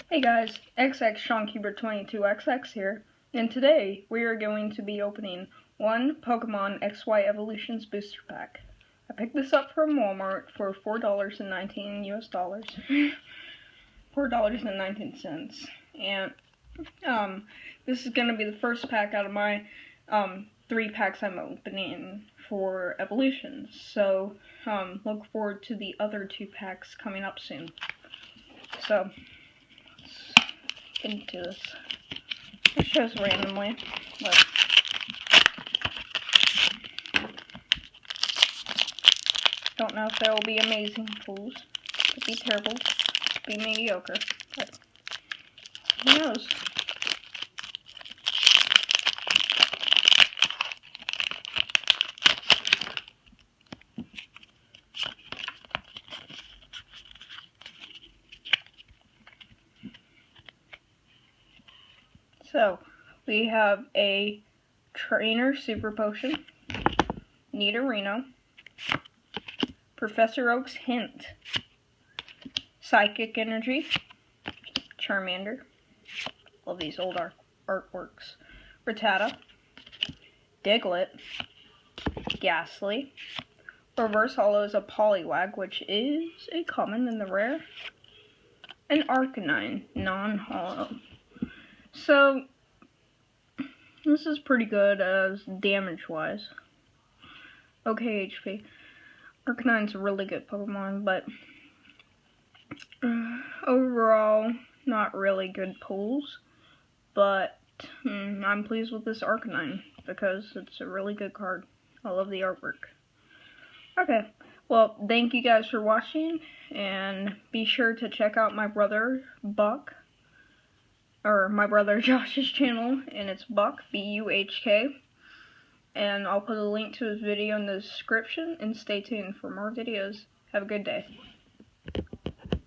Hey guys, XX SeanCuber22XX here, and today we are going to be opening one Pokemon XY Evolutions Booster Pack. I picked this up from Walmart for $4.19 US dollars, $4.19, and this is going to be the first pack out of my 3 packs I'm opening for Evolutions. So look forward to the other 2 packs coming up soon. So into this. It shows randomly, but don't know if there will be amazing pulls. Could be terrible, could be mediocre, but who knows? So, we have a Trainer Super Potion, Nidorino, Professor Oak's Hint, Psychic Energy, Charmander, love these old artworks, Rattata, Diglett, Ghastly, Reverse Holo is a Poliwag, which is a common in the rare, and Arcanine, non-holo. So, this is pretty good as damage-wise. Okay, HP. Arcanine's a really good Pokemon, but overall, not really good pulls. But I'm pleased with this Arcanine because it's a really good card. I love the artwork. Okay, well, thank you guys for watching, and be sure to check out my brother Buck, or my brother Josh's channel, and it's Buck, B-U-H-K, and I'll put a link to his video in the description, and stay tuned for more videos. Have a good day.